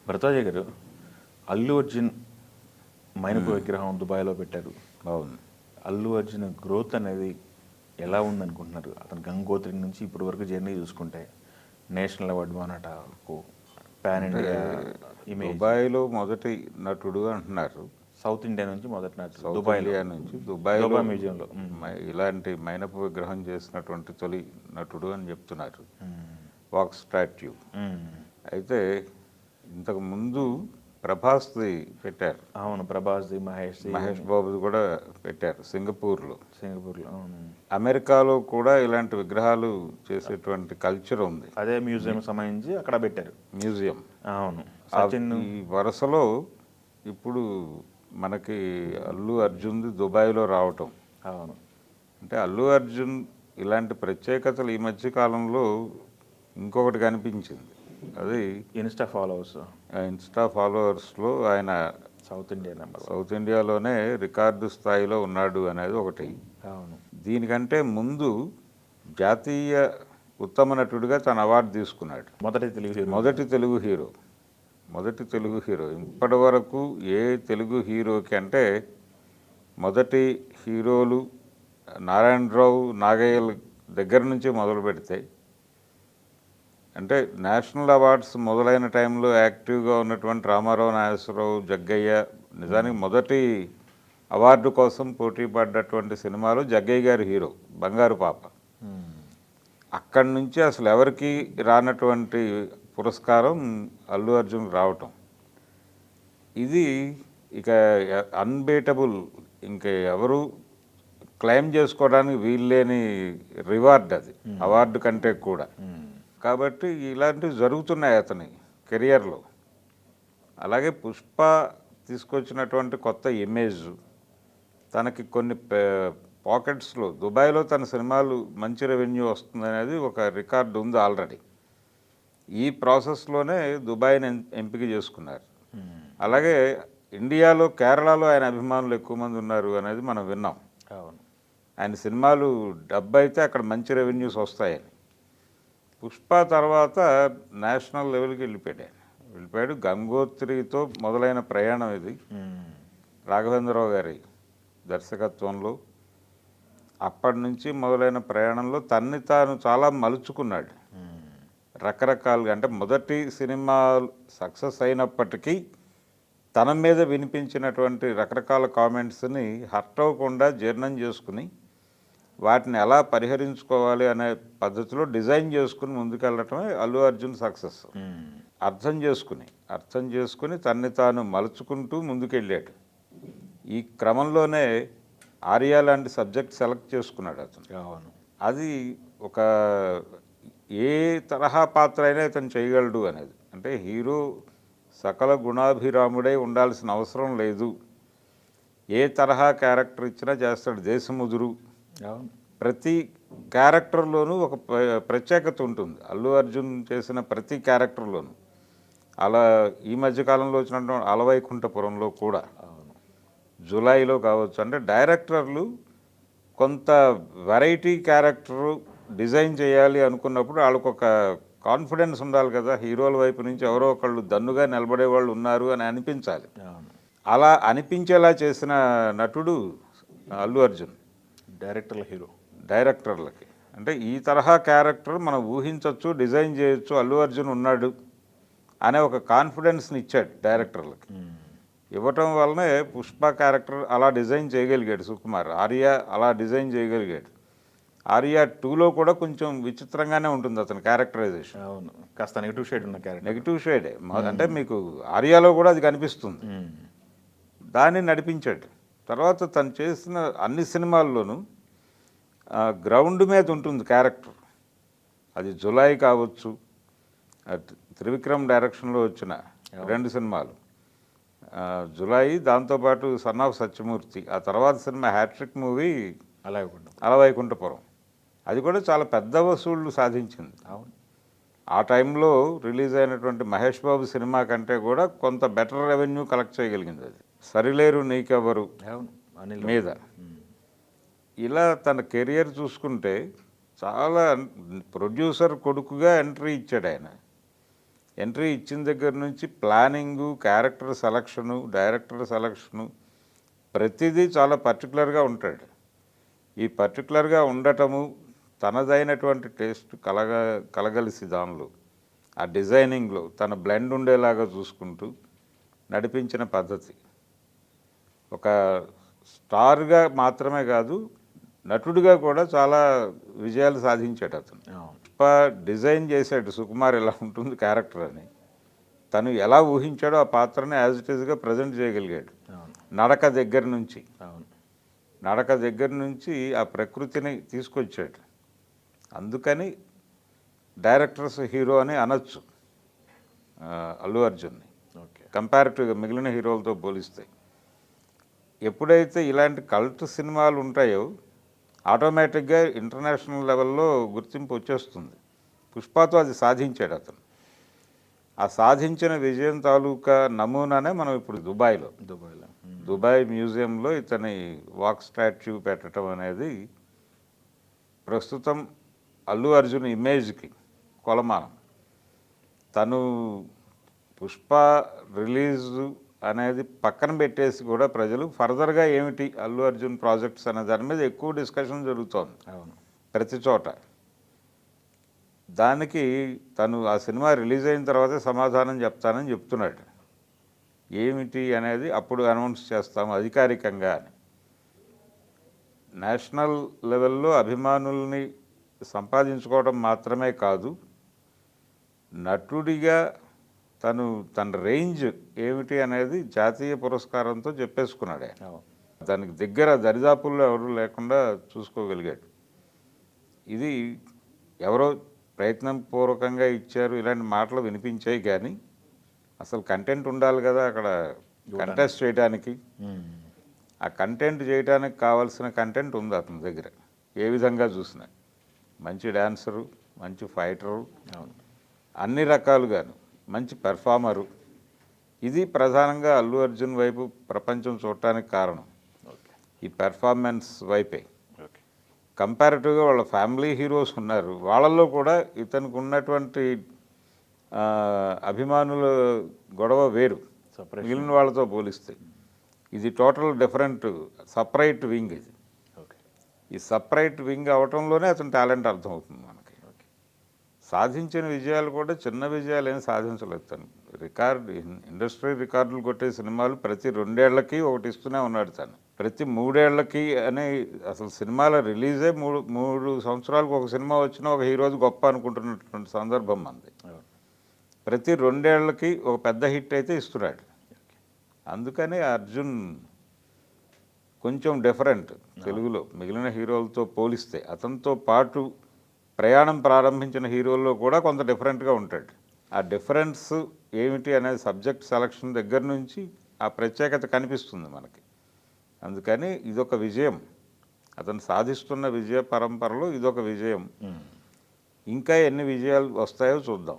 భరద్వాజ గారు, అల్లు అర్జున్ మైనపు విగ్రహం దుబాయ్లో పెట్టారు. అవును. అల్లు అర్జున్ గ్రోత్ అనేది ఎలా ఉందనుకుంటున్నారు? అతను గంగోత్రి నుంచి ఇప్పటి వరకు జర్నీ చూసుకుంటే నేషనల్ అవార్డు మానాటకు పాన్ ఇండియా ఇమేజ్. దుబాయ్లో మొదటి నటుడు అంటున్నారు. సౌత్ ఇండియా నుంచి మొదటి నటుడు సౌత్ దుబాయ్లో, ఇండియా నుంచి దుబాయ్లో దుబాయ్ మ్యూజియంలో. ఇలాంటి మైనపు విగ్రహం చేసినటువంటి తొలి నటుడు అని చెప్తున్నారు. Walk statue. అయితే ఇంతకు ముందు ప్రభాస్ది పెట్టారు, అవును, ప్రభాస్ది, మహేష్ బాబుది కూడా పెట్టారు సింగపూర్లో. అవును. అమెరికాలో కూడా ఇలాంటి విగ్రహాలు చేసేటువంటి కల్చర్ ఉంది. అదే మ్యూజియం సంబంధించి అక్కడ పెట్టారు మ్యూజియం. అవును. ఈ వరుసలో ఇప్పుడు మనకి అల్లు అర్జున్ది దుబాయ్లో రావటం. అవును. అంటే అల్లు అర్జున్ ఇలాంటి ప్రత్యేకతలు ఈ మధ్య కాలంలో ఇంకొకటి కనిపించింది. అది ఇన్స్టా ఫాలోవర్స్లో ఆయన సౌత్ ఇండియాలోనే రికార్డు స్థాయిలో ఉన్నాడు అనేది ఒకటి. అవును. దీనికంటే ముందు జాతీయ ఉత్తమ నటుడిగా తన అవార్డు తీసుకున్నాడు. మొదటి తెలుగు హీరో ఇప్పటి వరకు ఏ తెలుగు హీరోకి అంటే మొదటి హీరోలు నారాయణరావు, నాగయ్యల దగ్గర నుంచి మొదలు పెడితే, అంటే నేషనల్ అవార్డ్స్ మొదలైన టైంలో యాక్టివ్గా ఉన్నటువంటి రామారావు, నాగేశ్వరరావు, జగ్గయ్య, నిజానికి మొదటి అవార్డు కోసం పోటీ పడ్డటువంటి సినిమాలో జగ్గయ్య గారి హీరో బంగారు పాప. అక్కడి నుంచి అసలు ఎవరికి రానటువంటి పురస్కారం అల్లు అర్జున్ రావటం, ఇది ఇక అన్బీటబుల్, ఇంకా ఎవరు క్లెయిమ్ చేసుకోవడానికి వీల్లేని రివార్డ్ అది, అవార్డు కంటే కూడా. కాబట్టి ఇలాంటివి జరుగుతున్నాయి అతని కెరియర్లో. అలాగే పుష్ప తీసుకొచ్చినటువంటి కొత్త ఇమేజ్, తనకి కొన్ని పాకెట్స్లో దుబాయ్లో తన సినిమాలు మంచి రెవెన్యూ వస్తుందనేది ఒక రికార్డు ఉంది ఆల్రెడీ. ఈ ప్రాసెస్లోనే దుబాయ్ని ఎంపిక చేసుకున్నారు. అలాగే ఇండియాలో కేరళలో ఆయన అభిమానులు ఎక్కువ మంది ఉన్నారు అనేది మనం విన్నాం. ఆయన సినిమాలు డబ్బు అయితే అక్కడ మంచి రెవెన్యూస్ వస్తాయని. పుష్ప తర్వాత నేషనల్ లెవెల్కి వెళ్ళిపోయాడు. గంగోత్రితో మొదలైన ప్రయాణం ఇది. రాఘవేంద్రరావు గారి దర్శకత్వంలో అప్పటి నుంచి మొదలైన ప్రయాణంలో తన్ని తాను చాలా మలుచుకున్నాడు రకరకాలుగా. అంటే మొదటి సినిమా సక్సెస్ అయినప్పటికీ తన మీద వినిపించినటువంటి రకరకాల కామెంట్స్ని హర్ట్ అవ్వకుండా జీర్ణం చేసుకుని వాటిని ఎలా పరిహరించుకోవాలి అనే పద్ధతిలో డిజైన్ చేసుకుని ముందుకెళ్ళటమే అల్లు అర్జున్ సక్సెస్. అర్థం చేసుకుని తన్ని తాను మలుచుకుంటూ ముందుకెళ్ళాడు. ఈ క్రమంలోనే ఆర్యా లాంటి సబ్జెక్ట్ సెలెక్ట్ చేసుకున్నాడు అతను. అది ఒక ఏ తరహా పాత్ర అయినా ఇతను చేయగలడు అనేది. అంటే హీరో సకల గుణాభిరాముడై ఉండాల్సిన అవసరం లేదు, ఏ తరహా క్యారెక్టర్ ఇచ్చినా చేస్తాడు. దేశముదురు, ప్రతి క్యారెక్టర్లోనూ ఒక ప్రత్యేకత ఉంటుంది అల్లు అర్జున్ చేసిన ప్రతి క్యారెక్టర్లోనూ. అలా ఈ మధ్యకాలంలో వచ్చినటువంటి అలవైకుంఠపురంలో కూడా, జులైలో కావచ్చు. అంటే డైరెక్టర్లు కొంత వెరైటీ క్యారెక్టర్ డిజైన్ చేయాలి అనుకున్నప్పుడు వాళ్ళకు ఒక కాన్ఫిడెన్స్ ఉండాలి కదా, హీరోల వైపు నుంచి ఎవరో ఒకళ్ళు దన్నుగా నిలబడే వాళ్ళు ఉన్నారు అని అనిపించాలి. అలా అనిపించేలా చేసిన నటుడు అల్లు అర్జున్. డైరెక్టర్లకి అంటే ఈ తరహా క్యారెక్టర్ మనం ఊహించవచ్చు, డిజైన్ చేయొచ్చు, అల్లు అర్జున్ ఉన్నాడు అనే ఒక కాన్ఫిడెన్స్ని ఇచ్చాడు డైరెక్టర్లకి. ఇవ్వటం వల్లనే పుష్ప క్యారెక్టర్ అలా డిజైన్ చేయగలిగాడు సుకుమార్. ఆర్య అలా డిజైన్ చేయగలిగాడు. ఆర్య 2లో కూడా కొంచెం విచిత్రంగానే ఉంటుంది అతని క్యారెక్టరైజేషన్. అవును, కాస్త నెగిటివ్ షేడే. అంటే మీకు ఆర్యాలో కూడా అది కనిపిస్తుంది. దాన్ని నడిపించాడు. తర్వాత తను చేసిన అన్ని సినిమాల్లోనూ గ్రౌండ్ మీద ఉంటుంది క్యారెక్టర్. అది జులై కావచ్చు, త్రివిక్రమ్ డైరెక్షన్లో వచ్చిన 2 సినిమాలు, జులై, దాంతోపాటు సన్ ఆఫ్ సత్యమూర్తి, ఆ తర్వాత సినిమా హ్యాట్రిక్ మూవీ అలవైకుంఠపురం. అది కూడా చాలా పెద్ద వసూళ్లు సాధించింది. ఆ టైంలో రిలీజ్ అయినటువంటి మహేష్ బాబు సినిమా కంటే కూడా కొంత బెటర్ రెవెన్యూ కలెక్ట్ చేయగలిగింది అది. సరిలేరు నీకెవరు మీద. ఇలా తన కెరియర్ చూసుకుంటే చాలా ప్రొడ్యూసర్ కొడుకుగా ఎంట్రీ ఇచ్చాడు ఆయన. ఎంట్రీ ఇచ్చిన దగ్గర నుంచి planning, character selection, director selection ప్రతిదీ చాలా పర్టికులర్గా ఉంటాడు. ఈ పర్టికులర్గా ఉండటము, తనదైనటువంటి టేస్ట్ కలగలిసి దానిలో ఆ డిజైనింగ్లో తన బ్లెండ్ ఉండేలాగా చూసుకుంటూ నడిపించిన పద్ధతి ఒక స్టార్గా మాత్రమే కాదు, నటుడిగా కూడా చాలా విజయాలు సాధించాడు అతను. డిజైన్ చేశాడు సుకుమార్ ఇలా ఉంటుంది క్యారెక్టర్ అని. తను ఎలా ఊహించాడో ఆ పాత్రని యాజ్ ఇట్ ఈస్గా ప్రజెంట్ చేయగలిగాడు. నడక దగ్గర నుంచి ఆ ప్రకృతిని తీసుకొచ్చాడు. అందుకని డైరెక్టర్స్ హీరో అని అనొచ్చు అల్లు అర్జున్ని కంపారిటివ్గా మిగిలిన హీరోలతో పోలిస్తే. ఎప్పుడైతే ఇలాంటి కల్ట్ సినిమాలు ఉంటాయో ఆటోమేటిక్గా ఇంటర్నేషనల్ లెవెల్లో గుర్తింపు వచ్చేస్తుంది. పుష్పతో అది సాధించాడు అతను. ఆ సాధించిన విజయం తాలూకా నమూనానే మనం ఇప్పుడు దుబాయ్ మ్యూజియంలో ఇతని వాక్ స్టాచ్యూ పెట్టడం అనేది ప్రస్తుతం అల్లు అర్జున్ ఇమేజ్కి కొలమానం. తను పుష్ప రిలీజు అనేది పక్కన పెట్టేసి కూడా ప్రజలు ఫర్దర్గా ఏమిటి అల్లు అర్జున్ ప్రాజెక్ట్స్ అనే దాని మీద ఎక్కువ డిస్కషన్ జరుగుతోంది ప్రతి చోట. దానికి తను ఆ సినిమా రిలీజ్ అయిన తర్వాతే సమాధానం చెప్తానని చెప్తున్నాడు. ఏమిటి అనేది అప్పుడు అనౌన్స్ చేస్తాము అధికారికంగా అని. నేషనల్ లెవెల్లో అభిమానుల్ని సంపాదించుకోవడం మాత్రమే కాదు, నటుడిగా తన రేంజ్ ఏమిటి అనేది జాతీయ పురస్కారంతో చెప్పేసుకున్నాడే. దానికి దగ్గర దరిదాపుల్లో ఎవరు లేకుండా చూసుకోగలిగాడు. ఇది ఎవరో ప్రయత్నపూర్వకంగా ఇచ్చారు ఇలాంటి మాటలు వినిపించాయి, కానీ అసలు కంటెంట్ ఉండాలి కదా అక్కడ కంటెస్ట్ చేయడానికి. ఆ కంటెంట్ చేయడానికి కావాల్సిన కంటెంట్ ఉంది అతని దగ్గర. ఏ విధంగా చూసినా మంచి డాన్సరు, మంచి ఫైటరు, అన్ని రకాలుగాను మంచి పెర్ఫార్మరు. ఇది ప్రధానంగా అల్లు అర్జున్ వైపు ప్రపంచం చూడటానికి కారణం ఈ పెర్ఫార్మెన్స్ వైపే. కంపారిటివ్గా వాళ్ళ ఫ్యామిలీ హీరోస్ ఉన్నారు, వాళ్ళల్లో కూడా ఇతనికి ఉన్నటువంటి అభిమానుల గొడవ వేరు మిగిలిన వాళ్ళతో పోలిస్తే. ఇది టోటల్ డిఫరెంట్ సపరేట్ వింగ్. ఇది ఈ సపరేట్ వింగ్ అవటంలోనే అతని టాలెంట్ అర్థమవుతుంది మనకి. సాధించిన విజయాలు కూడా చిన్న విజయాలు ఏమి సాధించలేదు. తను ఇండస్ట్రీ రికార్డులు కొట్టే సినిమాలు ప్రతి 2 ఏళ్లకి ఒకటి ఇస్తూనే ఉన్నాడు. తను ప్రతి 3 ఏళ్లకి అనే అసలు సినిమాల రిలీజే 3 సంవత్సరాలకు ఒక సినిమా వచ్చినా ఒక హీరోది గొప్ప అనుకుంటున్నటువంటి సందర్భం మంది. ప్రతి 2 ఏళ్లకి ఒక పెద్ద హిట్ అయితే ఇస్తున్నాడు. అందుకని అర్జున్ కొంచెం డిఫరెంట్ తెలుగులో మిగిలిన హీరోలతో పోలిస్తే. అతనితో పాటు ప్రయాణం ప్రారంభించిన హీరోల్లో కూడా కొంత డిఫరెంట్గా ఉంటాడు. ఆ డిఫరెన్స్ ఏమిటి అనేది సబ్జెక్ట్ సెలక్షన్ దగ్గర నుంచి ఆ ప్రత్యేకత కనిపిస్తుంది మనకి. అందుకని ఇదొక విజయం, అతను సాధిస్తున్న విజయ పరంపరలో ఇదొక విజయం. ఇంకా ఎన్ని విజయాలు వస్తాయో చూద్దాం.